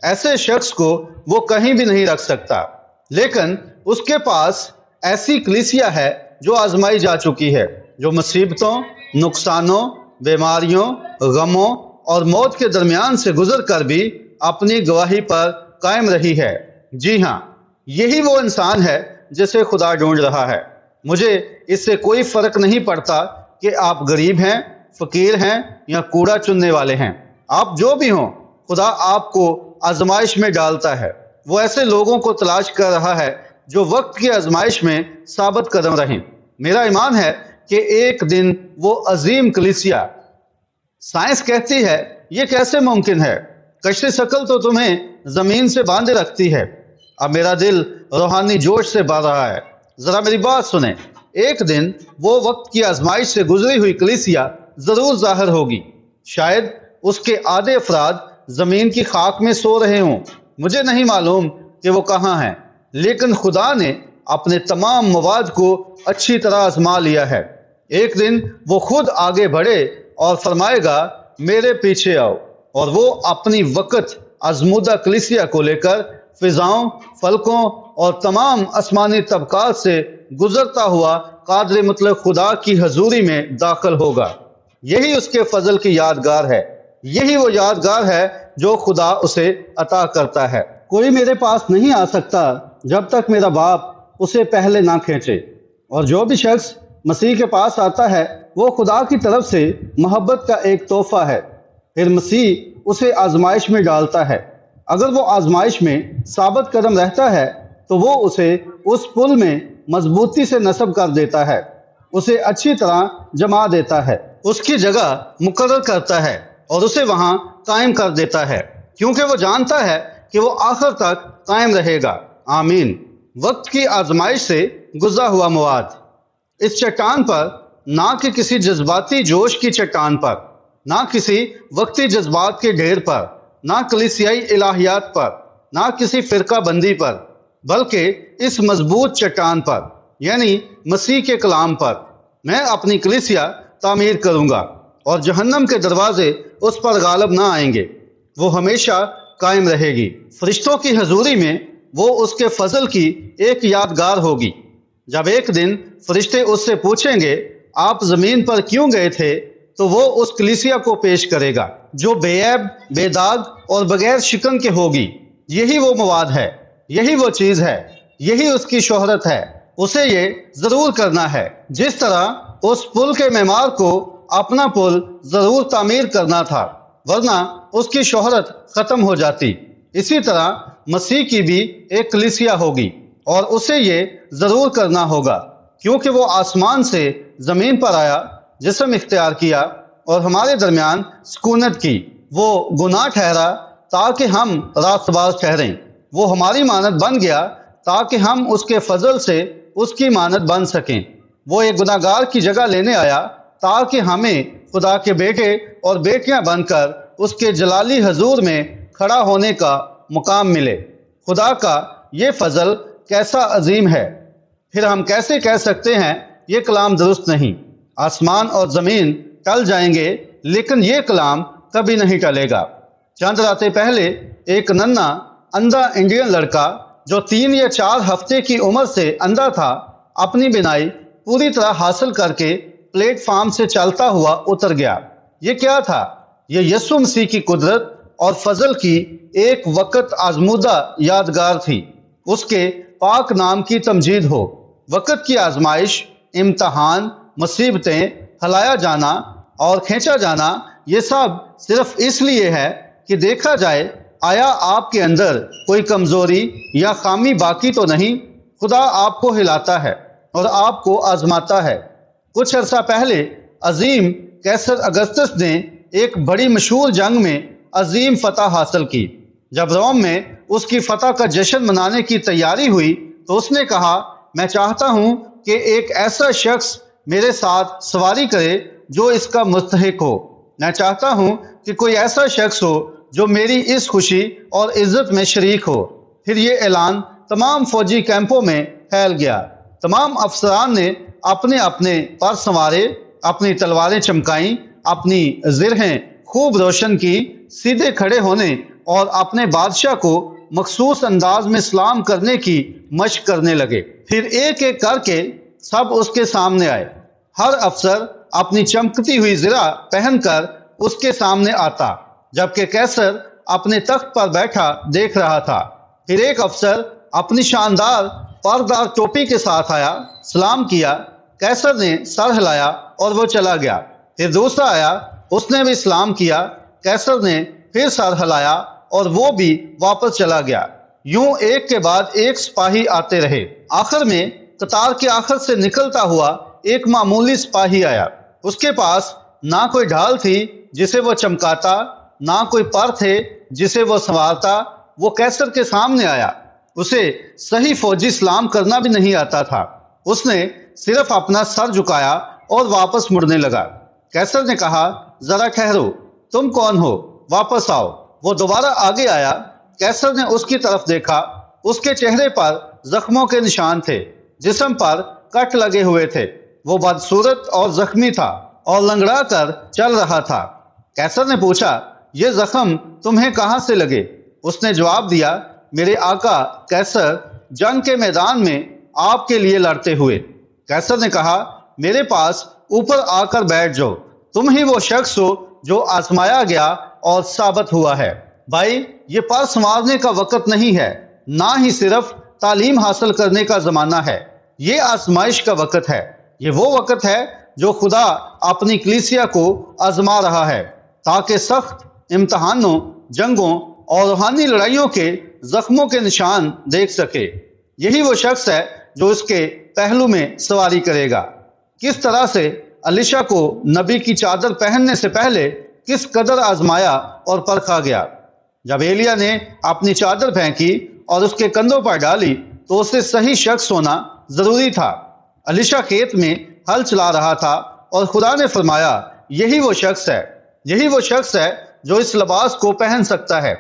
ایسے شخص کو وہ کہیں بھی نہیں رکھ سکتا۔ لیکن اس کے پاس ایسی کلیسیا ہے جو آزمائی جا چکی ہے، جو مصیبتوں، نقصانوں، بیماریوں، غموں اور موت کے درمیان سے گزر کر بھی اپنی گواہی پر قائم رہی ہے۔ جی ہاں، یہی وہ انسان ہے جسے خدا ڈھونڈ رہا ہے۔ مجھے اس سے کوئی فرق نہیں پڑتا کہ آپ غریب ہیں، فقیر ہیں یا کوڑا چننے والے ہیں۔ آپ جو بھی ہوں، خدا آپ کو آزمائش میں ڈالتا ہے۔ وہ ایسے لوگوں کو تلاش کر رہا ہے جو وقت کی آزمائش میں ثابت قدم رہیں۔ میرا ایمان ہے کہ ایک دن وہ عظیم کلیسیا، سائنس کہتی ہے یہ کیسے ممکن ہے، کشتی ثقل تو تمہیں زمین سے باندھے رکھتی ہے۔ اب میرا دل روحانی جوش سے بھر رہا ہے۔ ذرا میری بات سنیں، ایک دن وہ وقت کی آزمائش سے گزری ہوئی کلیسیا ضرور ظاہر ہوگی۔ شاید اس کے آدھے افراد زمین کی خاک میں سو رہے ہوں، مجھے نہیں معلوم کہ وہ کہاں ہیں، لیکن خدا نے اپنے تمام مواد کو اچھی طرح آزما لیا ہے۔ ایک دن وہ خود آگے بڑھے اور فرمائے گا میرے پیچھے آؤ، اور وہ اپنی وقت آزمودہ کلیسیا کو لے کر فضاؤں، فلکوں اور تمام آسمانی طبقات سے گزرتا ہوا قادر مطلق خدا کی حضوری میں داخل ہوگا۔ یہی اس کے فضل کی یادگار ہے، یہی وہ یادگار ہے جو خدا اسے عطا کرتا ہے۔ کوئی میرے پاس نہیں آ سکتا جب تک میرا باپ اسے پہلے نہ کھینچے، اور جو بھی شخص مسیح کے پاس آتا ہے وہ خدا کی طرف سے محبت کا ایک تحفہ ہے۔ پھر مسیح اسے آزمائش میں ڈالتا ہے۔ اگر وہ آزمائش میں ثابت قدم رہتا ہے تو وہ اسے اس پل میں مضبوطی سے نصب کر دیتا ہے، اسے اچھی طرح جما دیتا ہے، اس کی جگہ مقرر کرتا ہے اور اسے وہاں قائم کر دیتا ہے، کیونکہ وہ جانتا ہے کہ وہ آخر تک قائم رہے گا۔ آمین۔ وقت کی آزمائش سے گزرا ہوا مواد۔ اس چٹان پر، نہ کہ کسی جذباتی جوش کی چٹان پر، نہ کسی وقتی جذبات کے ڈھیر پر، نہ کلیسیائی الہیات پر، نہ کسی فرقہ بندی پر، بلکہ اس مضبوط چٹان پر، یعنی مسیح کے کلام پر، میں اپنی کلیسیا تعمیر کروں گا، اور جہنم کے دروازے اس پر غالب نہ آئیں گے۔ وہ ہمیشہ قائم رہے گی۔ فرشتوں کی حضوری میں وہ اس کے فضل کی ایک یادگار ہوگی۔ جب ایک دن فرشتے اس سے پوچھیں گے آپ زمین پر کیوں گئے تھے، تو وہ اس کلیسیا کو پیش کرے گا جو بے عیب، بے داغ اور بغیر شکن کے ہوگی۔ یہی وہ مواد ہے، یہی وہ چیز ہے، یہی اس کی شہرت ہے۔ اسے یہ ضرور کرنا ہے، جس طرح اس پل کے معمار کو اپنا پل ضرور تعمیر کرنا تھا، ورنہ اس کی شہرت ختم ہو جاتی۔ اسی طرح مسیح کی بھی ایک کلیسیا ہوگی، اور اسے یہ ضرور کرنا ہوگا، کیونکہ وہ آسمان سے زمین پر آیا، جسم اختیار کیا اور ہمارے درمیان سکونت کی۔ وہ گناہ ٹھہرا تاکہ ہم راست باز ٹھہریں۔ وہ ہماری مانند بن گیا تاکہ ہم اس کے فضل سے اس کی مانند بن سکیں۔ وہ ایک گناہ گار کی جگہ لینے آیا تاکہ ہمیں خدا کے بیٹے اور بیٹیاں بن کر اس کے جلالی حضور میں کھڑا ہونے کا مقام ملے۔ خدا کا یہ فضل کیسا عظیم ہے! پھر ہم کیسے کہہ سکتے ہیں یہ کلام درست نہیں؟ آسمان اور زمین ٹل جائیں گے لیکن یہ کلام کبھی نہیں ٹلے گا۔ چند راتیں پہلے ایک ننھا اندھا انڈین لڑکا جو 3 یا 4 ہفتے کی عمر سے اندھا تھا، اپنی بینائی پوری طرح حاصل کر کے پلیٹ فارم سے چلتا ہوا اتر گیا۔ یہ کیا تھا؟ یہ یسوع مسیح کی قدرت اور فضل کی ایک وقت آزمودہ یادگار تھی۔ اس کے پاک نام کی تمجید ہو۔ وقت کی آزمائش، امتحان، مصیبتیں، ہلایا جانا اور کھینچا جانا، یہ سب صرف اس لیے ہے کہ دیکھا جائے آیا آپ کے اندر کوئی کمزوری یا خامی باقی تو نہیں۔ خدا آپ کو ہلاتا ہے اور آپ کو آزماتا ہے۔ کچھ عرصہ پہلے عظیم قیصر اگستس نے ایک بڑی مشہور جنگ میں عظیم فتح حاصل کی۔ جب روم میں اس کی فتح کا جشن منانے کی تیاری ہوئی تو اس نے کہا، میں چاہتا ہوں کہ ایک ایسا شخص میرے ساتھ سواری کرے جو اس کا مستحق ہو۔ میں چاہتا ہوں کہ کوئی ایسا شخص ہو جو میری اس خوشی اور عزت میں شریک ہو۔ پھر یہ اعلان تمام فوجی کیمپوں میں پھیل گیا۔ تمام افسران نے اپنے اپنے پر سنوارے، اپنی تلواریں چمکائیں، اپنی زرہیں خوب روشن کی، سیدھے کھڑے ہونے اور اپنے بادشاہ کو مخصوص انداز میں سلام کرنے کی مشق کرنے لگے۔ پھر ایک ایک کر کے سب اس کے سامنے آئے۔ ہر افسر اپنی چمکتی ہوئی زرہ پہن کر اس کے سامنے آتا، جبکہ قیصر اپنے تخت پر بیٹھا دیکھ رہا تھا۔ پھر ایک افسر اپنی شاندار پردار ٹوپی کے ساتھ آیا، سلام کیا، قیصر نے سر ہلایا اور وہ چلا گیا۔ پھر دوسرا آیا، اس نے بھی سلام کیا، قیصر نے پھر سر ہلایا اور وہ بھی واپس چلا گیا۔ یوں ایک کے بعد ایک سپاہی آتے رہے۔ آخر میں قطار کے آخر سے نکلتا ہوا ایک معمولی سپاہی آیا۔ اس کے پاس نہ کوئی ڈھال تھی جسے وہ چمکاتا، نہ کوئی پر تھے جسے وہ سنوارتا۔ وہ قیصر کے سامنے آیا۔ اسے صحیح فوجی سلام کرنا بھی نہیں آتا تھا۔ اس نے صرف اپنا سر جھکایا اور واپس مڑنے لگا۔ قیصر نے کہا، ذرا ٹھہرو، تم کون ہو؟ واپس آؤ۔ وہ دوبارہ آگے آیا۔ قیصر نے اس کی طرف دیکھا۔ اس کے چہرے پر زخموں کے نشان تھے، جسم پر کٹ لگے ہوئے تھے۔ وہ بدصورت اور زخمی تھا اور لنگڑا کر چل رہا تھا۔ قیصر نے پوچھا، یہ زخم تمہیں کہاں سے لگے؟ اس نے جواب دیا، میرے آقا قیصر، جنگ کے میدان میں آپ کے لیے لڑتے ہوئے۔ قیصر نے کہا میرے پاس اوپر آ کر بیٹھ جاؤ، تم ہی وہ شخص ہو جو آزمایا گیا اور ثابت ہوا ہے۔ بھائی، یہ پر سنوارنے کا وقت نہیں ہے، نہ ہی صرف تعلیم حاصل کرنے کا زمانہ ہے، یہ آزمائش کا وقت ہے۔ یہ وہ وقت ہے جو خدا اپنی کلیسیا کو آزما رہا ہے تاکہ سخت امتحانوں، جنگوں اور روحانی لڑائیوں کے زخموں کے نشان دیکھ سکے۔ یہی وہ شخص ہے جو اس کے پہلو میں سواری کرے گا۔ کس طرح سے الیشا کو نبی کی چادر پہننے سے پہلے کس قدر آزمایا اور پرکھا گیا۔ جب ایلیا نے اپنی چادر پھینکی اور اس کے کندھوں پر ڈالی تو اسے صحیح شخص ہونا ضروری تھا۔ الیشا کھیت میں ہل چلا رہا تھا اور خدا نے فرمایا یہی وہ شخص ہے، یہی وہ شخص ہے جو اس لباس کو پہن سکتا ہے،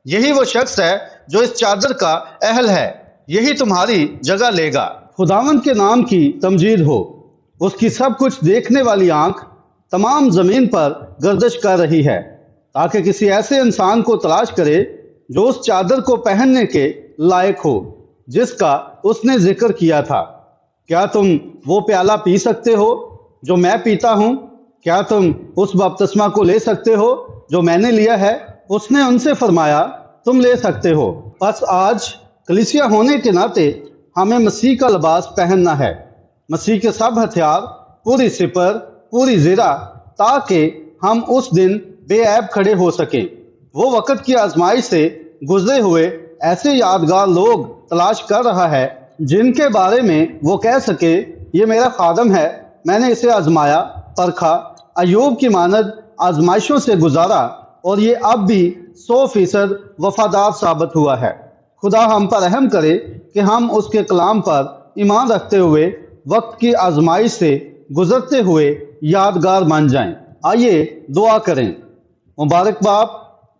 یہی وہ شخص ہے جو اس چادر کا اہل ہے، یہی تمہاری جگہ لے گا۔ خداوند کے نام کی تمجید ہو۔ اس کی سب کچھ دیکھنے والی آنکھ تمام زمین پر گردش کر رہی ہے تاکہ کسی ایسے انسان کو تلاش کرے جو اس چادر کو پہننے کے لائق ہو جس کا اس نے ذکر کیا تھا۔ کیا تم وہ پیالہ پی سکتے ہو جو میں پیتا ہوں؟ کیا تم اس بپتسمہ کو لے سکتے ہو جو میں نے لیا ہے؟ اس نے ان سے فرمایا تم لے سکتے ہو۔ پس آج کلیسیا ہونے کے ناطے ہمیں مسیح کا لباس پہننا ہے، مسیح کے سب ہتھیار، پوری سپر، پوری زرہ، تاکہ ہم اس دن بے عیب کھڑے ہو سکیں۔ وہ وقت کی آزمائش سے گزرے ہوئے ایسے یادگار لوگ تلاش کر رہا ہے جن کے بارے میں وہ کہہ سکے یہ میرا خادم ہے، میں نے اسے آزمایا، پرکھا، ایوب کی مانند آزمائشوں سے گزارا اور یہ اب بھی 100% وفادار ثابت ہوا ہے۔ خدا ہم پر رحم کرے کہ ہم اس کے کلام پر ایمان رکھتے ہوئے وقت کی آزمائش سے گزرتے ہوئے یادگار بن جائیں۔ آئیے دعا کریں۔ مبارک باپ،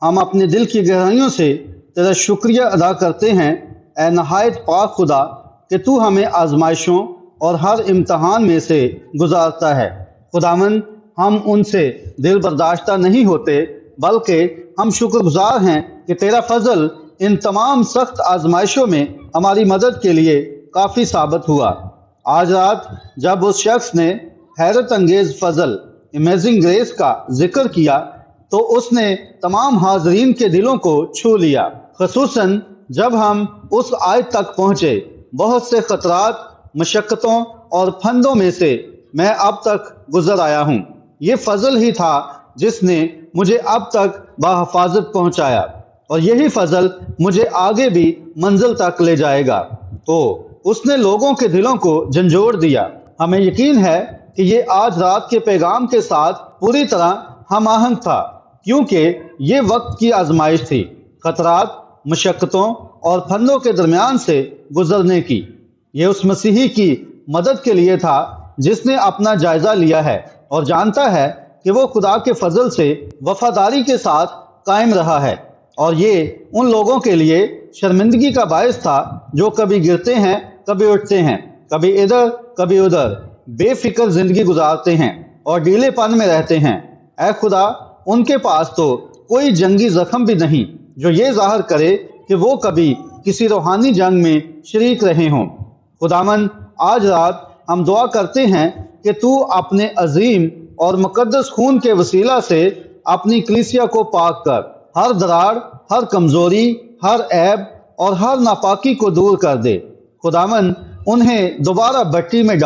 ہم اپنے دل کی گہرائیوں سے تیرا شکریہ ادا کرتے ہیں اے نہایت پاک خدا کہ تو ہمیں آزمائشوں اور ہر امتحان میں سے گزارتا ہے۔ خداوند، ہم ان سے دل برداشتہ نہیں ہوتے بلکہ ہم شکر گزار ہیں کہ تیرا فضل ان تمام سخت آزمائشوں میں ہماری مدد کے لیے کافی ثابت ہوا۔ آج رات جب اس شخص نے حیرت انگیز فضل، امیزنگ گریس کا ذکر کیا تو اس نے تمام حاضرین کے دلوں کو چھو لیا، خصوصاً جب ہم اس آیت تک پہنچے بہت سے خطرات، مشقتوں اور پھندوں میں سے میں اب تک گزر آیا ہوں۔ یہ فضل ہی تھا جس نے مجھے اب تک بحفاظت پہنچایا اور یہی فضل مجھے آگے بھی منزل تک لے جائے گا۔ تو اس نے لوگوں کے دلوں کو جھنجھوڑ دیا۔ ہمیں یقین ہے کہ یہ آج رات کے پیغام کے ساتھ پوری طرح ہم آہنگ تھا، کیونکہ یہ وقت کی آزمائش تھی، خطرات، مشقتوں اور پھندوں کے درمیان سے گزرنے کی۔ یہ اس مسیحی کی مدد کے لیے تھا جس نے اپنا جائزہ لیا ہے اور جانتا ہے کہ وہ خدا کے فضل سے وفاداری کے ساتھ قائم رہا ہے، اور یہ ان لوگوں کے لیے شرمندگی کا باعث تھا جو کبھی گرتے ہیں، کبھی اٹھتے ہیں، کبھی ادھر کبھی ادھر، بے فکر زندگی گزارتے ہیں اور ڈھیلے پن میں رہتے ہیں۔ اے خدا، ان کے پاس تو کوئی جنگی زخم بھی نہیں جو یہ ظاہر کرے کہ وہ کبھی کسی روحانی جنگ میں شریک رہے ہوں۔ خداوند، آج رات ہم دعا کرتے ہیں کہ تو اپنے عظیم اور مقدس خون کے وسیلہ سے اپنی کلیسیا کو پاک کر، ہر دراڑ، ہر کمزوری، ہر عیب اور ہر ناپاکی کو دور کر دے۔ خداوند، انہیں دوبارہ بٹی میں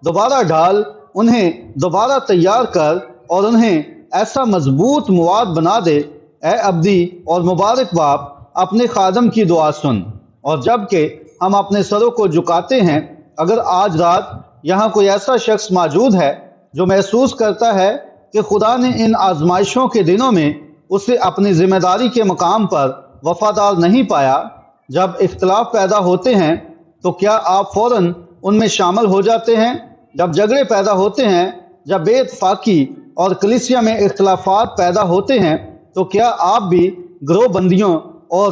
دوبارہ ڈال، انہیں دوبارہ تیار کر اور انہیں ایسا مضبوط مواد بنا دے۔ اے ابدی اور مبارک باپ، اپنے خادم کی دعا سن، اور جب کہ ہم اپنے سروں کو جھکاتے ہیں، اگر آج رات یہاں کوئی ایسا شخص موجود ہے جو محسوس کرتا ہے کہ خدا نے ان آزمائشوں کے دنوں میں اسے اپنی ذمہ داری کے مقام پر وفادار نہیں پایا، جب اختلاف پیدا ہوتے ہیں تو کیا آپ فوراً ان میں شامل ہو جاتے ہیں؟ جب جھگڑے پیدا ہوتے ہیں، جب بے اتفاقی اور کلیسیا میں اختلافات پیدا ہوتے ہیں تو کیا آپ بھی گروہ بندیوں اور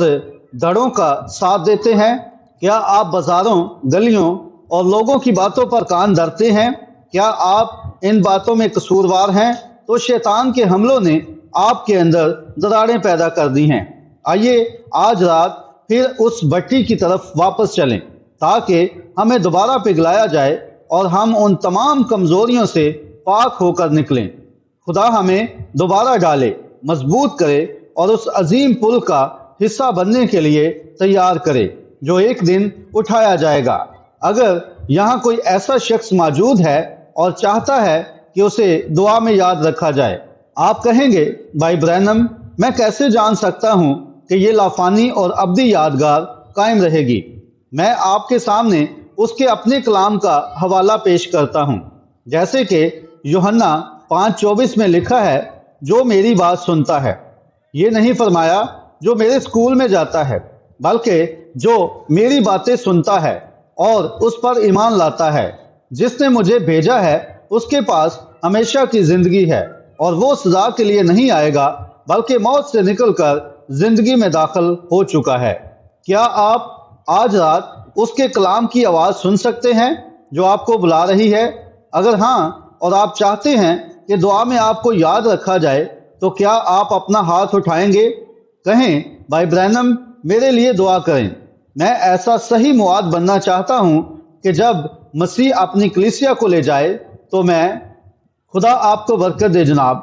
دھڑوں کا ساتھ دیتے ہیں؟ کیا آپ بازاروں، گلیوں اور لوگوں کی باتوں پر کان دھرتے ہیں؟ کیا آپ ان باتوں میں قصوروار ہیں؟ تو شیطان کے حملوں نے آپ کے اندر دراڑیں پیدا کر دی ہیں۔ آئیے آج رات پھر اس بٹی کی طرف واپس چلیں تاکہ ہمیں دوبارہ پگھلایا جائے اور ہم ان تمام کمزوریوں سے پاک ہو کر نکلیں۔ خدا ہمیں دوبارہ ڈالے، مضبوط کرے اور اس عظیم پل کا حصہ بننے کے لیے تیار کرے جو ایک دن اٹھایا جائے گا۔ اگر یہاں کوئی ایسا شخص موجود ہے اور چاہتا ہے کہ اسے دعا میں یاد رکھا جائے، آپ کہیں گے بھائی برینم میں کیسے جان سکتا ہوں کہ یہ لافانی اور ابدی یادگار قائم رہے گی؟ میں آپ کے سامنے اس کے اپنے کلام کا حوالہ پیش کرتا ہوں، جیسے کہ یوحنا 5:24 میں لکھا ہے، جو میری بات سنتا ہے۔ یہ نہیں فرمایا جو میرے اسکول میں جاتا ہے، بلکہ جو میری باتیں سنتا ہے اور اس پر ایمان لاتا ہے۔ جس نے مجھے بھیجا ہے اس کے پاس ہمیشہ کی زندگی ہے اور وہ سزا کے لیے نہیں آئے گا بلکہ موت سے نکل کر زندگی میں داخل ہو چکا ہے۔ کیا آپ آج رات اس کے کلام کی آواز سن سکتے ہیں جو آپ کو بلا رہی ہے؟ اگر ہاں اور آپ چاہتے ہیں کہ دعا میں آپ کو یاد رکھا جائے تو کیا آپ اپنا ہاتھ اٹھائیں گے؟ کہیں بھائی برینم میرے لیے دعا کریں، میں ایسا صحیح مواد بننا چاہتا ہوں کہ جب مسیح اپنی کلیسیا کو لے جائے تو میں خدا آپ کو برکت دے جناب،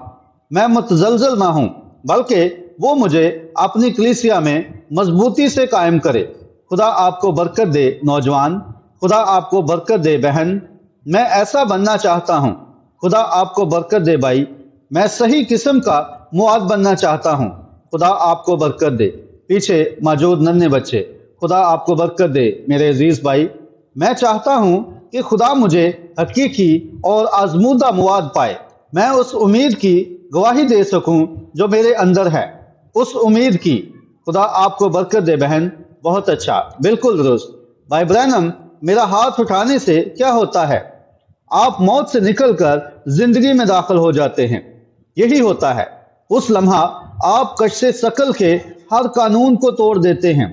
میں متزلزل نہ ہوں بلکہ وہ مجھے اپنی کلیسیا میں مضبوطی سے قائم کرے۔ خدا آپ کو برکت دے نوجوان، خدا آپ کو برکت دے بہن، میں ایسا بننا چاہتا ہوں۔ خدا آپ کو برکت دے بھائی، میں صحیح قسم کا مواد بننا چاہتا ہوں۔ خدا آپ کو برکت دے پیچھے موجود ننھے بچے، خدا آپ کو برکت دے میرے عزیز بھائی۔ میں چاہتا ہوں کہ خدا مجھے حقیقی اور آزمودہ مواد پائے، میں اس امید کی گواہی دے سکوں جو میرے اندر ہے، اس امید کی۔ خدا آپ کو برکت دے بہن، بہت اچھا، بالکل درست۔ بھائی برینم میرا ہاتھ اٹھانے سے کیا ہوتا ہے؟ آپ موت سے نکل کر زندگی میں داخل ہو جاتے ہیں، یہی ہوتا ہے۔ اس لمحہ آپ کشش ثقل کے ہر قانون کو توڑ دیتے ہیں۔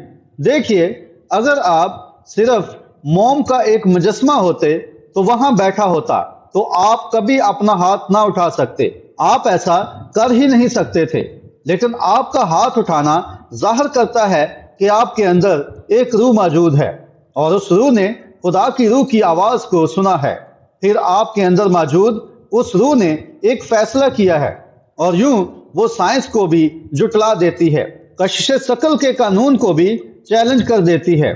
دیکھیے اگر آپ صرف موم کا ایک مجسمہ ہوتے تو وہاں بیٹھا ہوتا تو آپ کبھی اپنا ہاتھ نہ اٹھا سکتے، آپ ایسا کر ہی نہیں سکتے تھے، لیکن آپ کا ہاتھ اٹھانا ظاہر کرتا ہے کہ آپ کے اندر ایک روح موجود ہے اور اس روح نے خدا کی روح کی آواز کو سنا ہے۔ پھر آپ کے اندر موجود اس روح نے ایک فیصلہ کیا ہے اور یوں وہ سائنس کو بھی جھٹلا دیتی ہے، کشش ثقل کے قانون کو بھی چیلنج کر دیتی ہے۔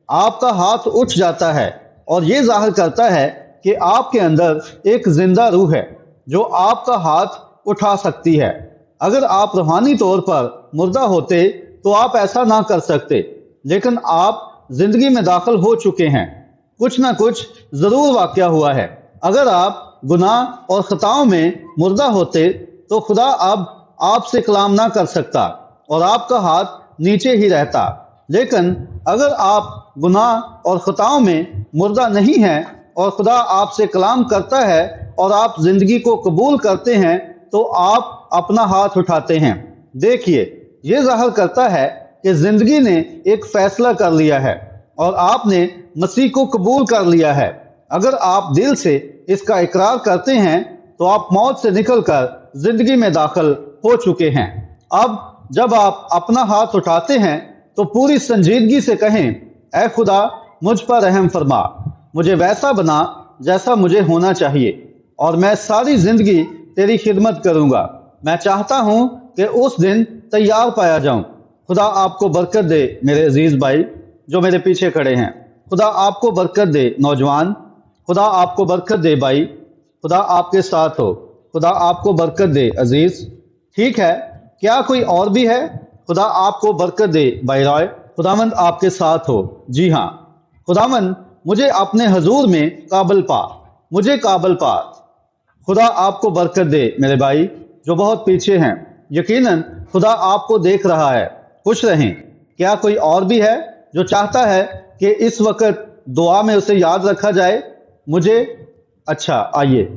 آپ کا ہاتھ اٹھ جاتا ہے اور یہ ظاہر کرتا ہے کہ آپ کے اندر ایک زندہ روح ہے جو آپ کا ہاتھ اٹھا سکتی ہے۔ اگر آپ روحانی طور پر مردہ ہوتے تو آپ ایسا نہ کر سکتے، لیکن آپ زندگی میں داخل ہو چکے ہیں، کچھ نہ کچھ ضرور واقعہ ہوا ہے۔ اگر آپ گناہ اور خطاؤں میں مردہ ہوتے تو خدا اب آپ سے کلام نہ کر سکتا اور آپ کا ہاتھ نیچے ہی رہتا، لیکن اگر آپ گناہ اور خطاؤں میں مردہ نہیں ہیں اور خدا آپ سے کلام کرتا ہے اور آپ زندگی کو قبول کرتے ہیں تو آپ اپنا ہاتھ اٹھاتے ہیں۔ دیکھیے یہ ظاہر کرتا ہے کہ زندگی نے ایک فیصلہ کر لیا ہے اور آپ نے مسیح کو قبول کر لیا ہے۔ اگر آپ دل سے اس کا اقرار کرتے ہیں تو آپ موت سے نکل کر زندگی میں داخل ہو چکے ہیں۔ اب جب آپ اپنا ہاتھ اٹھاتے ہیں تو پوری سنجیدگی سے کہیں، اے خدا مجھ پر رحم فرما، مجھے ویسا بنا جیسا مجھے ہونا چاہیے اور میں ساری زندگی تیری خدمت کروں گا۔ میں چاہتا ہوں کہ اس دن تیار پایا جاؤں۔ خدا آپ کو برکت دے میرے عزیز بھائی جو میرے پیچھے کھڑے ہیں، خدا آپ کو برکت دے نوجوان، خدا آپ کو برکت دے بھائی، خدا آپ کے ساتھ ہو، خدا آپ کو برکت دے عزیز۔ ٹھیک ہے، کیا کوئی اور بھی ہے؟ خدا آپ کو برکت دے بھائی رائے، خداوند آپ کے ساتھ ہو۔ جی ہاں، خداوند مجھے اپنے حضور میں قابل پا، مجھے قابل پا۔ خدا آپ کو برکت دے میرے بھائی جو بہت پیچھے ہیں، یقیناً خدا آپ کو دیکھ رہا ہے۔ خوش رہیں۔ کیا کوئی اور بھی ہے جو چاہتا ہے کہ اس وقت دعا میں اسے یاد رکھا جائے؟ مجھے اچھا، آئیے۔